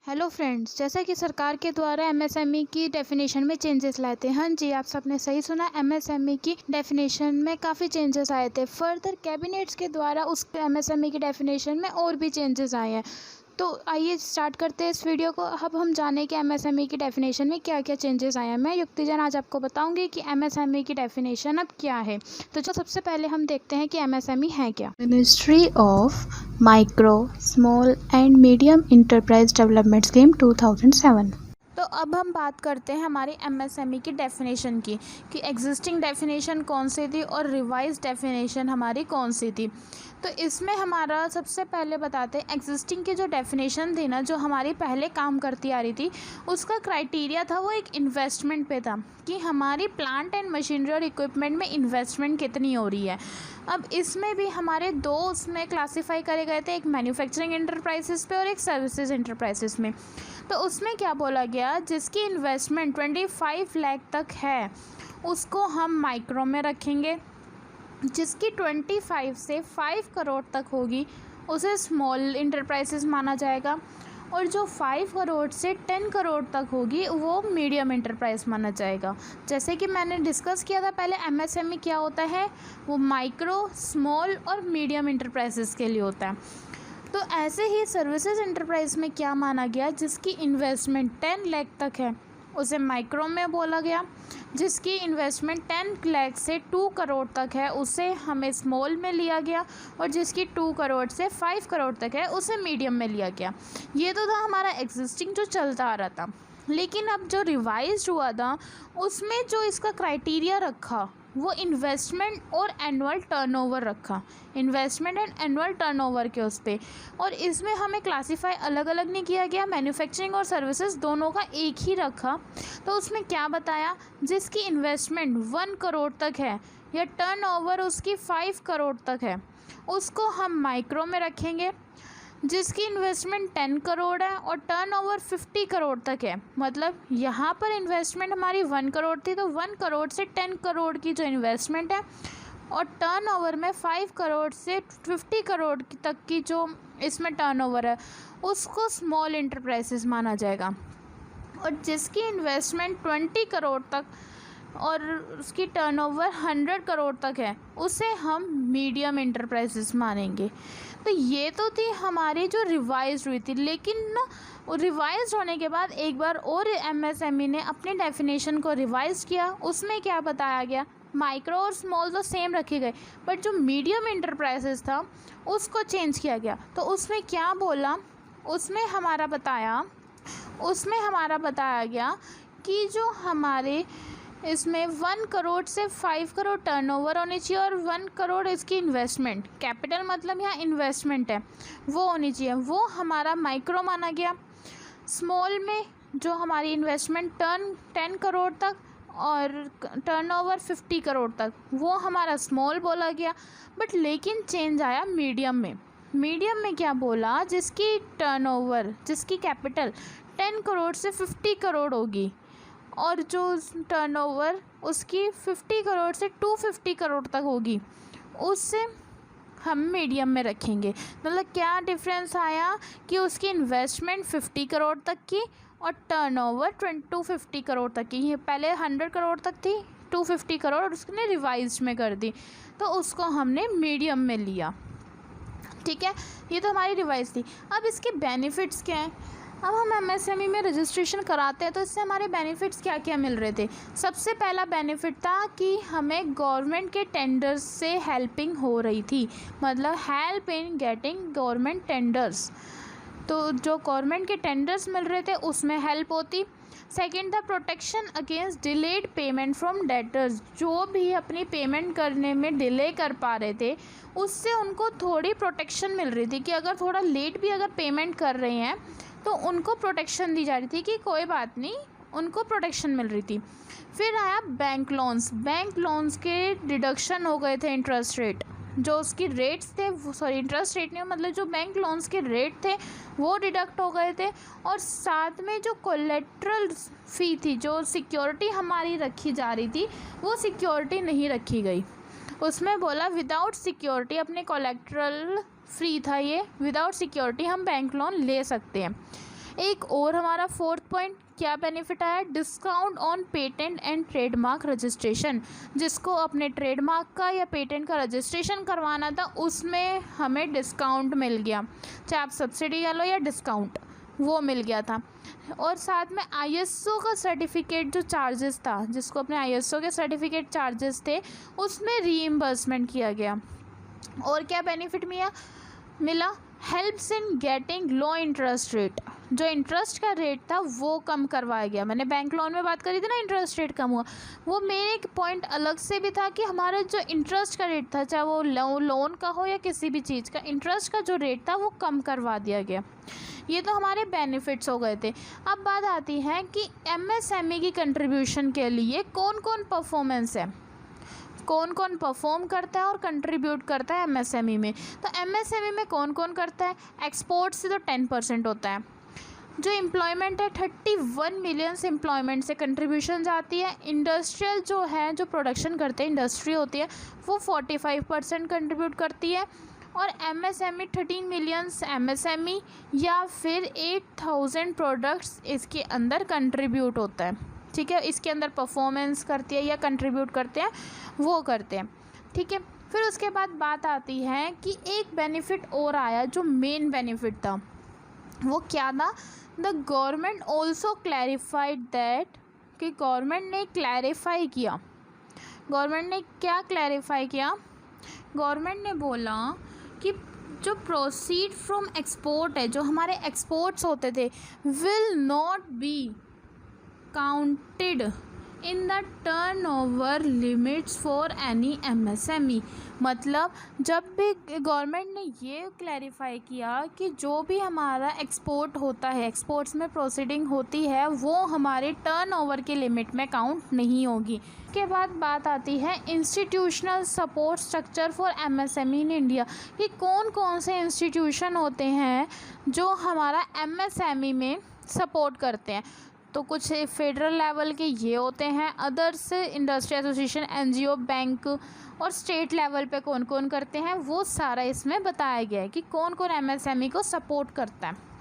Hello friends, जैसा कि सरकार के द्वारा एमएसएमई की डेफिनेशन में चेंजेस लाए थे। हाँ जी, आप सबने सही सुना। एमएसएमई की डेफिनेशन में काफ़ी चेंजेस आए थे। फर्दर कैबिनेट्स के द्वारा उस एमएसएमई की डेफिनेशन में और भी चेंजेस आए हैं। तो आइए स्टार्ट करते हैं इस वीडियो को। अब हम जाने कि एमएसएमई की डेफिनेशन में क्या क्या चेंजेस आए हैं। मैं युक्ति जैन आज आपको बताऊंगी कि एमएसएमई की डेफिनेशन अब क्या है। तो जो सबसे पहले हम देखते हैं कि एमएसएमई है क्या। Ministry of micro, small and medium enterprise development scheme 2007। तो अब हम बात करते हैं हमारी एमएसएमई की डेफिनेशन की कि एग्जिस्टिंग डेफिनेशन कौन सी थी और रिवाइज डेफिनेशन हमारी कौन सी थी। तो इसमें हमारा सबसे पहले बताते हैं एग्जिस्टिंग की जो डेफिनेशन थी ना, जो हमारी पहले काम करती आ रही थी, उसका क्राइटेरिया था वो एक इन्वेस्टमेंट पे था कि हमारी प्लांट एंड मशीनरी और इक्विपमेंट में इन्वेस्टमेंट कितनी हो रही है। अब इसमें भी हमारे दो उसमें क्लासीफाई करे गए थे, एक मैन्युफैक्चरिंग इंटरप्राइजेस पे और एक सर्विसेज इंटरप्राइजेस में। तो उसमें क्या बोला गया, जिसकी इन्वेस्टमेंट 25 लाख तक है उसको हम माइक्रो में रखेंगे, जिसकी 25 से 5 करोड़ तक होगी उसे स्मॉल इंटरप्राइजेस माना जाएगा, और जो 5 करोड़ से 10 करोड़ तक होगी वो मीडियम इंटरप्राइज माना जाएगा। जैसे कि मैंने डिस्कस किया था पहले, एमएसएमई क्या होता है, वो माइक्रो, स्मॉल और मीडियम इंटरप्राइजेस के लिए होता है। तो ऐसे ही सर्विसेज इंटरप्राइज में क्या माना गया, जिसकी इन्वेस्टमेंट 10 लाख तक है उसे माइक्रो में बोला गया, जिसकी इन्वेस्टमेंट 10 लाख से 2 करोड़ तक है उसे हमें स्मॉल में लिया गया, और जिसकी 2 करोड़ से 5 करोड़ तक है उसे मीडियम में लिया गया। ये तो था हमारा एग्जिस्टिंग जो चलता आ रहा था। लेकिन अब जो रिवाइज हुआ था उसमें जो इसका क्राइटेरिया रखा वो इन्वेस्टमेंट और एनुअल टर्नओवर रखा, इन्वेस्टमेंट एंड एनुअल टर्नओवर के उस पर। और इसमें हमें क्लासीफाई अलग अलग नहीं किया गया, मैन्युफैक्चरिंग और सर्विसेज दोनों का एक ही रखा। तो उसमें क्या बताया, जिसकी इन्वेस्टमेंट 1 करोड़ तक है या टर्नओवर उसकी 5 करोड़ तक है उसको हम माइक्रो में रखेंगे, जिसकी इन्वेस्टमेंट 10 करोड़ है और टर्नओवर 50 करोड़ तक है। मतलब यहाँ पर इन्वेस्टमेंट हमारी 1 करोड़ थी, तो 1 करोड़ से 10 करोड़ की जो इन्वेस्टमेंट है और टर्नओवर में 5 करोड़ से 50 करोड़ तक की जो इसमें टर्नओवर है उसको स्मॉल इंटरप्राइजेस माना जाएगा। और जिसकी इन्वेस्टमेंट 20 करोड़ तक और उसकी टर्नओवर 100 करोड़ तक है उसे हम मीडियम इंटरप्राइजेस मानेंगे। तो ये तो थी हमारी जो रिवाइज हुई थी। लेकिन ना, रिवाइज होने के बाद एक बार और एमएसएमई ने अपने डेफिनेशन को रिवाइज किया। उसमें क्या बताया गया, माइक्रो और स्मॉल तो सेम रखे गए, बट जो मीडियम इंटरप्राइजेस था उसको चेंज किया गया। तो उसमें क्या बोला, उसमें हमारा बताया गया कि जो हमारे इसमें 1 करोड़ से 5 करोड़ टर्नओवर होनी चाहिए और 1 करोड़ इसकी इन्वेस्टमेंट, कैपिटल मतलब यहाँ इन्वेस्टमेंट है, वो होनी चाहिए, वो हमारा माइक्रो माना गया। स्मॉल में जो हमारी इन्वेस्टमेंट 10 करोड़ तक और टर्नओवर 50 करोड़ तक, वो हमारा स्मॉल बोला गया। बट लेकिन चेंज आया मीडियम में। मीडियम में क्या बोला, जिसकी टर्नओवर, जिसकी कैपिटल 10 करोड़ से 50 करोड़ होगी और जो टर्नओवर उसकी 50 करोड़ से 250 करोड़ तक होगी उससे हम मीडियम में रखेंगे। मतलब क्या डिफरेंस आया कि उसकी इन्वेस्टमेंट 50 करोड़ तक की और टर्नओवर 250 करोड़ तक की। ये पहले 100 करोड़ तक थी, 250 करोड़ और उसने रिवाइज में कर दी, तो उसको हमने मीडियम में लिया। ठीक है, ये तो हमारी रिवाइज थी। अब इसके बेनिफिट्स क्या हैं। अब हम एमएसएमई में रजिस्ट्रेशन कराते हैं तो इससे हमारे बेनिफिट्स क्या क्या मिल रहे थे। सबसे पहला बेनिफिट था कि हमें गवर्नमेंट के टेंडर्स से हेल्पिंग हो रही थी, मतलब help in getting government tenders. तो जो गवर्नमेंट के टेंडर्स मिल रहे थे उसमें हेल्प होती। सेकेंड था protection against delayed payment from debtors. जो भी अपनी पेमेंट करने में डिले कर पा रहे थे उससे उनको थोड़ी प्रोटेक्शन मिल रही थी कि अगर थोड़ा लेट भी अगर पेमेंट कर रहे हैं तो उनको प्रोटेक्शन दी जा रही थी कि कोई बात नहीं, उनको प्रोटेक्शन मिल रही थी। फिर आया बैंक लोन्स। बैंक लोन्स के डिडक्शन हो गए थे इंटरेस्ट रेट, जो उसकी रेट्स थे, सॉरी इंटरेस्ट रेट नहीं, मतलब जो बैंक लोन्स के रेट थे वो डिडक्ट हो गए थे। और साथ में जो कोलेट्रल फ़ी थी, जो सिक्योरिटी हमारी रखी जा रही थी, वो सिक्योरिटी नहीं रखी गई। उसमें बोला विदाउट सिक्योरिटी, अपने कोलेट्रल फ्री था ये, विदाउट सिक्योरिटी हम बैंक लोन ले सकते हैं। एक और हमारा फोर्थ पॉइंट क्या बेनिफिट आया, discount on patent and trademark registration. जिसको अपने ट्रेडमार्क का या पेटेंट का रजिस्ट्रेशन करवाना था उसमें हमें डिस्काउंट मिल गया, चाहे आप सब्सिडी कह लो या डिस्काउंट, वो मिल गया था। और साथ में आईएसओ का सर्टिफिकेट जो चार्जेस था, जिसको अपने आईएसओ के सर्टिफिकेट चार्जेस थे उसमें रीइंबर्समेंट किया गया। और क्या बेनिफिट मिला, helps in getting low interest rate. जो इंटरेस्ट का रेट था वो कम करवाया गया। मैंने बैंक लोन में बात करी थी ना, इंटरेस्ट रेट कम हुआ, वो मेरे एक पॉइंट अलग से भी था कि हमारा जो इंटरेस्ट का रेट था, चाहे वो लोन का हो या किसी भी चीज़ का, इंटरेस्ट का जो रेट था वो कम करवा दिया गया। ये तो हमारे बेनिफिट्स हो गए थे। अब बात आती है कि एमएसएमई की कंट्रीब्यूशन के लिए कौन कौन परफॉर्मेंस है, कौन कौन परफॉर्म करता है और कंट्रीब्यूट करता है एमएसएमई में। तो एमएसएमई में कौन कौन करता है, एक्सपोर्ट से तो 10% होता है। जो एम्प्लॉयमेंट है 31 मिलियन एम्प्लॉयमेंट से कंट्रीब्यूशन जाती है। इंडस्ट्रियल जो है, जो प्रोडक्शन करते हैं, इंडस्ट्री होती है, वो 45% कंट्रीब्यूट करती है। और एमएसएमई 13 मिलियंस एमएसएमई या फिर 8000 प्रोडक्ट्स इसके अंदर कंट्रीब्यूट होता है। ठीक है, इसके अंदर परफॉर्मेंस करती है या कंट्रीब्यूट करते हैं, वो करते हैं। ठीक है, फिर उसके बाद बात आती है कि एक बेनिफिट और आया जो मेन बेनिफिट था, वो क्या था, the government also clarified that, कि गवर्नमेंट ने क्लैरिफाई किया। गवर्नमेंट ने क्या क्लैरिफाई किया, गवर्नमेंट ने बोला कि जो प्रोसीड फ्रॉम एक्सपोर्ट है, जो हमारे एक्सपोर्ट्स होते थे, will not be counted in the turnover limits for any MSME. मतलब जब भी गवर्नमेंट ने ये क्लैरिफाई किया कि जो भी हमारा एक्सपोर्ट होता है, एक्सपोर्ट्स में प्रोसीडिंग होती है, वो हमारे टर्नओवर के लिमिट में काउंट नहीं होगी। इसके बाद बात आती है institutional support structure for MSME in India, कि कौन कौन से इंस्टीट्यूशन होते हैं जो हमारा एमएसएमई में सपोर्ट करते हैं। तो कुछ फेडरल लेवल के ये होते हैं, others industry association, NGO, bank, और स्टेट लेवल पे कौन कौन करते हैं, वो सारा इसमें बताया गया है कि कौन कौन एमएसएमई को सपोर्ट करता है।